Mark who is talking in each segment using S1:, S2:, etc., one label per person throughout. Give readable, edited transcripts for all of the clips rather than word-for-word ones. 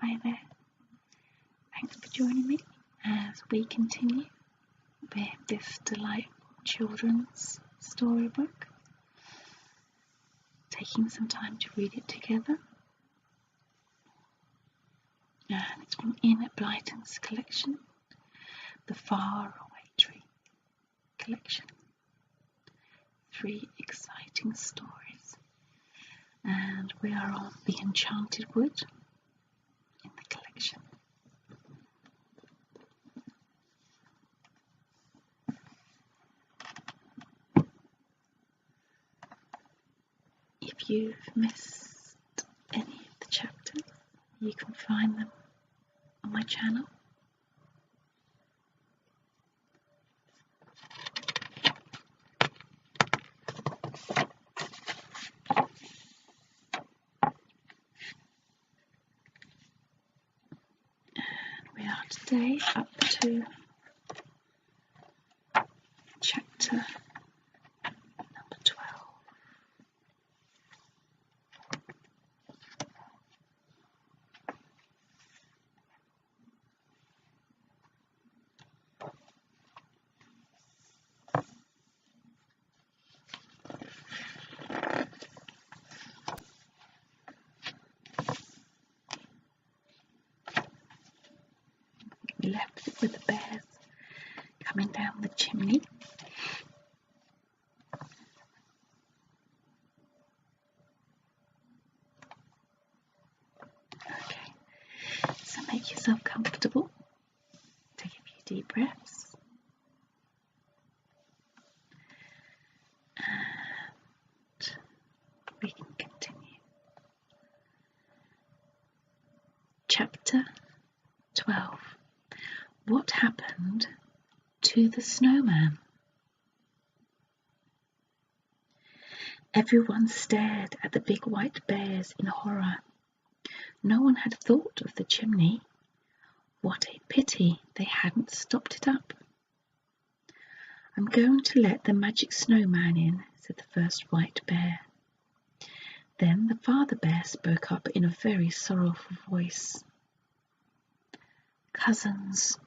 S1: Hi there, thanks for joining me as we continue with this delightful children's storybook, taking some time to read it together. And it's from Enid Blyton's collection, the Faraway Tree Collection. 3 exciting stories, and we are on the Enchanted Wood in the collection. If you've missed any of the chapters, you can find them on my channel. We are today up to chapter number 12. We left it with the bears coming down the chimney. Okay, so make yourself comfortable. Take a few deep breaths. And we can continue. Chapter 12. What happened to the snowman? Everyone stared at the big white bears in horror. No one had thought of the chimney. What a pity they hadn't stopped it up. I'm going to let the magic snowman in, said the first white bear. Then the father bear spoke up in a very sorrowful voice. Cousins,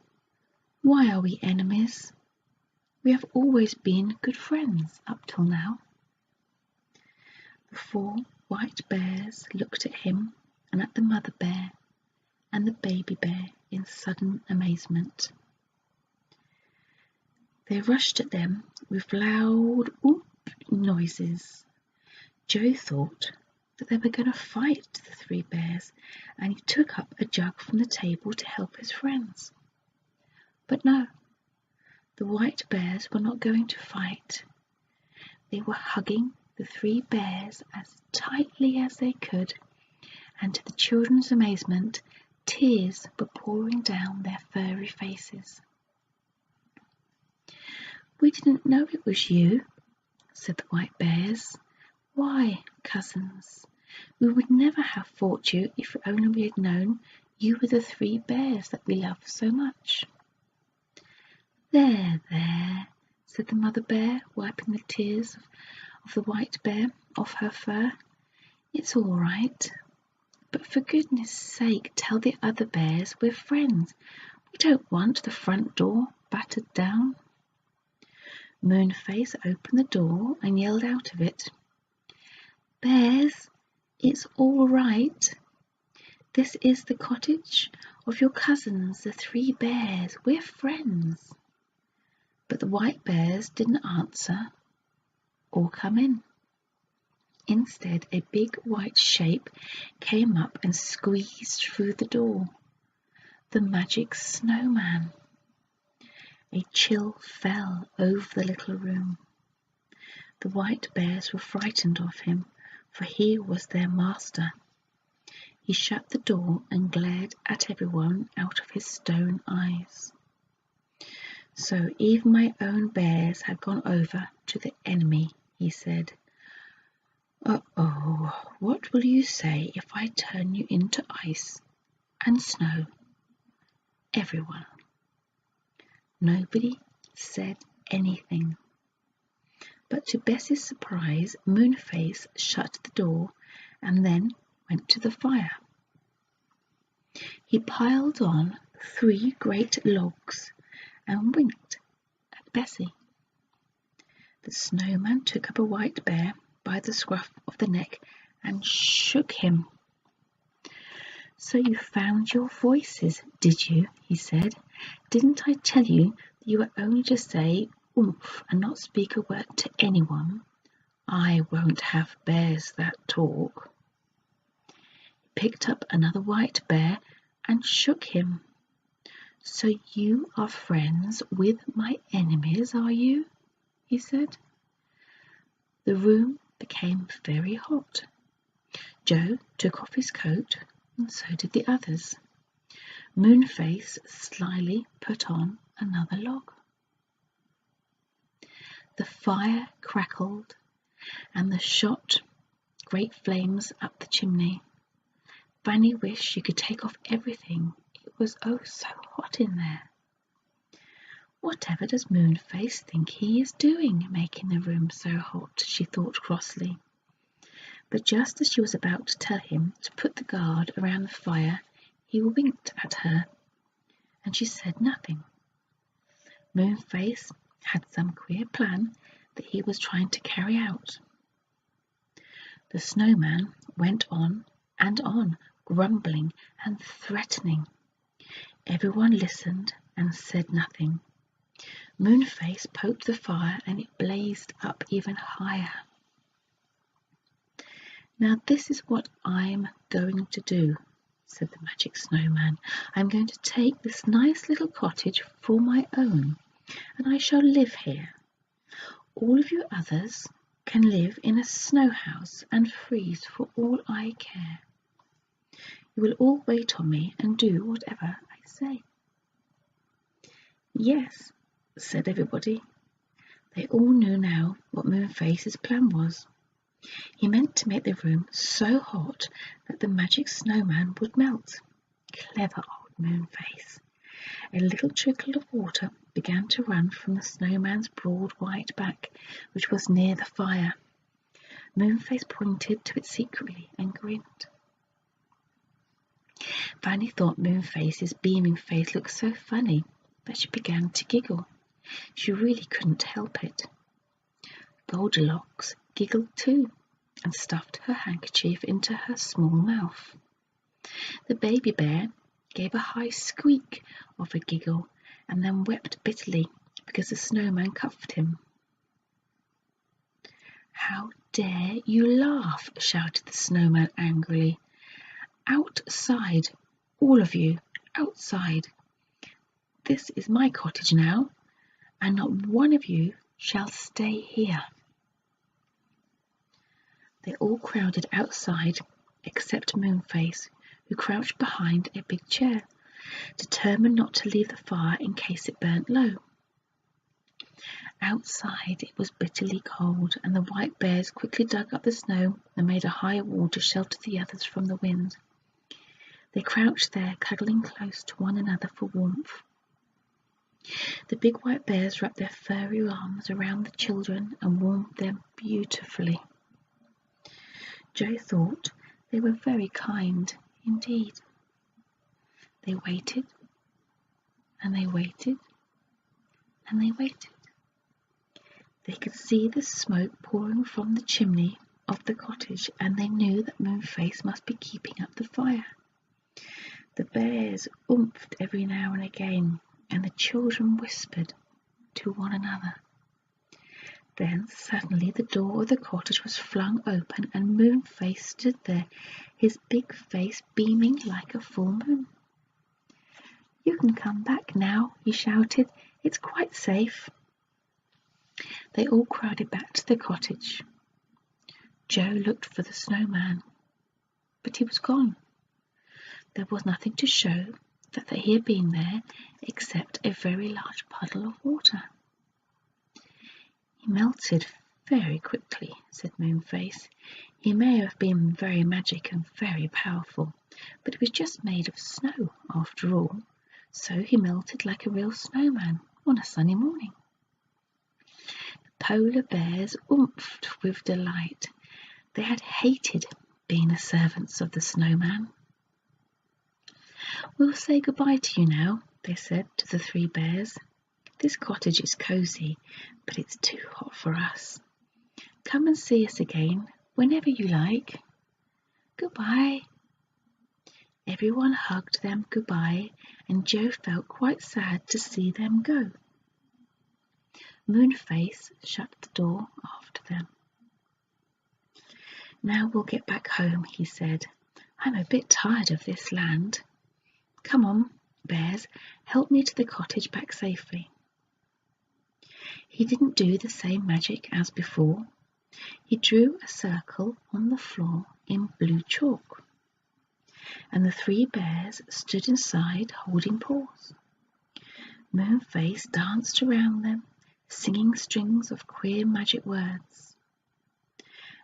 S1: why are we enemies? We have always been good friends up till now. The 4 white bears looked at him and at the mother bear and the baby bear in sudden amazement. They rushed at them with loud whoop noises. Joe thought that they were going to fight the 3 bears, and he took up a jug from the table to help his friends. But no, the white bears were not going to fight. They were hugging the 3 bears as tightly as they could, and to the children's amazement, tears were pouring down their furry faces. We didn't know it was you, said the white bears. Why, cousins, we would never have fought you if only we had known you were the 3 bears that we love so much. There, there, said the mother bear, wiping the tears of the white bear off her fur. It's all right, but for goodness sake tell the other bears we're friends. We don't want the front door battered down. Moonface opened the door and yelled out of it, Bears, it's all right. This is the cottage of your cousins, the 3 bears. We're friends. But the white bears didn't answer or come in. Instead, a big white shape came up and squeezed through the door. The magic snowman. A chill fell over the little room. The white bears were frightened of him, for he was their master. He shut the door and glared at everyone out of his stone eyes. So even my own bears had gone over to the enemy, he said. Uh-oh, what will you say if I turn you into ice and snow? Everyone. Nobody said anything. But to Bess's surprise, Moonface shut the door and then went to the fire. He piled on 3 great logs and winked at Bessie. The snowman took up a white bear by the scruff of the neck and shook him. "So you found your voices, did you?" he said. "Didn't I tell you that you were only to say oomph and not speak a word to anyone? I won't have bears that talk." He picked up another white bear and shook him. "So you are friends with my enemies, are you?" he said. The room became very hot. Joe took off his coat, and so did the others. Moonface slyly put on another log. The fire crackled, and the shot great flames up the chimney. Fanny wished she could take off everything. It was oh so hot in there. "Whatever does Moonface think he is doing, making the room so hot?" she thought crossly. But just as she was about to tell him to put the guard around the fire, he winked at her, and she said nothing. Moonface had some queer plan that he was trying to carry out. The snowman went on and on, grumbling and threatening. Everyone listened and said nothing. Moonface poked the fire and it blazed up even higher. "Now this is what I'm going to do," said the magic snowman. "I'm going to take this nice little cottage for my own, and I shall live here. All of you others can live in a snow house and freeze for all I care. You will all wait on me and do whatever I say." "Yes," said everybody. They all knew now what Moonface's plan was. He meant to make the room so hot that the magic snowman would melt. Clever old Moonface. A little trickle of water began to run from the snowman's broad white back, which was near the fire. Moonface pointed to it secretly and grinned. Fanny thought Moonface's beaming face looked so funny that she began to giggle. She really couldn't help it. Goldilocks giggled too, and stuffed her handkerchief into her small mouth. The baby bear gave a high squeak of a giggle, and then wept bitterly because the snowman cuffed him. "How dare you laugh?" shouted the snowman angrily. "Outside, all of you, outside. This is my cottage now, and not one of you shall stay here." They all crowded outside except Moonface, who crouched behind a big chair, determined not to leave the fire in case it burnt low. Outside it was bitterly cold, and the white bears quickly dug up the snow and made a high wall to shelter the others from the wind. They crouched there, cuddling close to one another for warmth. The big white bears wrapped their furry arms around the children and warmed them beautifully. Joe thought they were very kind indeed. They waited, and they waited, and they waited. They could see the smoke pouring from the chimney of the cottage, and they knew that Moonface must be keeping up the fire. The bears oomphed every now and again, and the children whispered to one another. Then suddenly the door of the cottage was flung open, and Moonface stood there, his big face beaming like a full moon. "You can come back now," he shouted. "It's quite safe." They all crowded back to the cottage. Joe looked for the snowman, but he was gone. There was nothing to show that he had been there except a very large puddle of water. "He melted very quickly," said Moonface. "He may have been very magic and very powerful, but it was just made of snow after all, so he melted like a real snowman on a sunny morning." The polar bears oomphed with delight. They had hated being the servants of the snowman. "We'll say goodbye to you now," they said to the three bears. "This cottage is cosy, but it's too hot for us. Come and see us again whenever you like. Goodbye." Everyone hugged them goodbye, and Joe felt quite sad to see them go. Moonface shut the door after them. "Now we'll get back home," he said. "I'm a bit tired of this land. Come on, bears, help me to the cottage back safely." He didn't do the same magic as before. He drew a circle on the floor in blue chalk, and the three bears stood inside holding paws. Moonface danced around them, singing strings of queer magic words.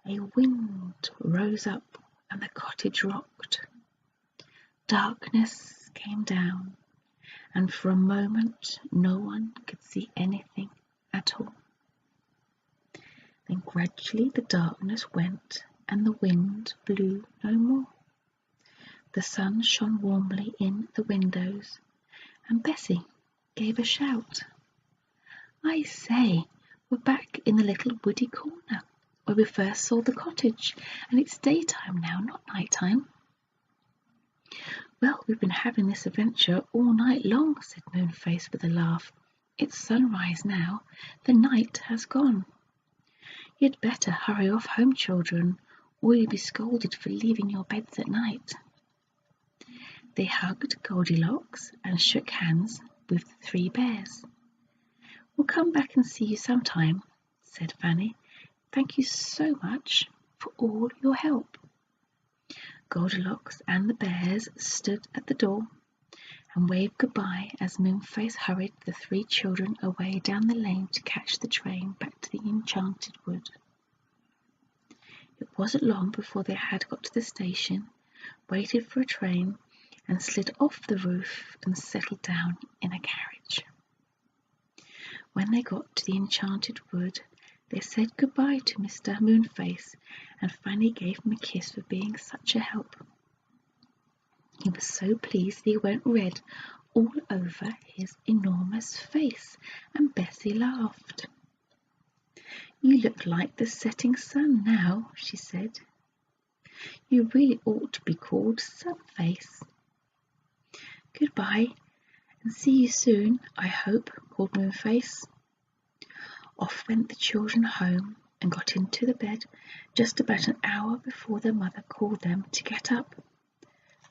S1: A wind rose up and the cottage rocked. Darkness came down, and for a moment no one could see anything at all. Then gradually the darkness went and the wind blew no more. The sun shone warmly in the windows, and Bessie gave a shout. "I say, we're back in the little woody corner where we first saw the cottage, and it's daytime now, not nighttime." "Well, we've been having this adventure all night long," said Moonface with a laugh. "It's sunrise now. The night has gone. You'd better hurry off home, children, or you'll be scolded for leaving your beds at night." They hugged Goldilocks and shook hands with the three bears. "We'll come back and see you sometime," said Fanny. "Thank you so much for all your help." Goldilocks and the bears stood at the door and waved goodbye as Moonface hurried the three children away down the lane to catch the train back to the Enchanted Wood. It wasn't long before they had got to the station, waited for a train, and slid off the roof and settled down in a carriage. When they got to the Enchanted Wood, they said goodbye to Mr. Moonface, and Fanny gave him a kiss for being such a help. He was so pleased that he went red all over his enormous face, and Bessie laughed. "You look like the setting sun now," she said. "You really ought to be called Sunface." "Goodbye, and see you soon, I hope," called Moonface. Off went the children home and got into the bed just about an hour before their mother called them to get up.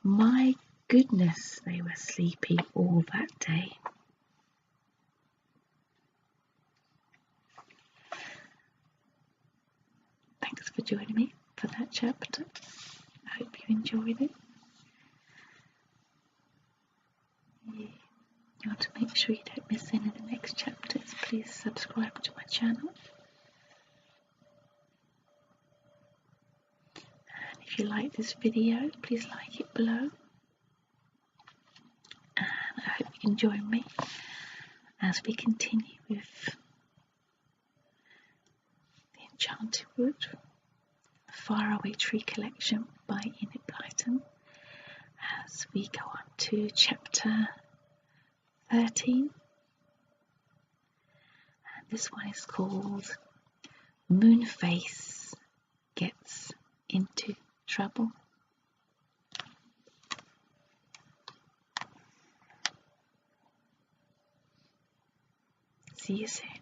S1: My goodness, they were sleepy all that day. Thanks for joining me for that chapter. I hope you enjoyed it. You want to make sure you don't miss any of the next chapters, please subscribe to my channel. And if you like this video, please like it below. And I hope you can join me as we continue with the Enchanted Wood, the Faraway Tree Collection by Enid Blyton, as we go on to chapter 13. And this one is called Moonface Gets into Trouble. See you soon.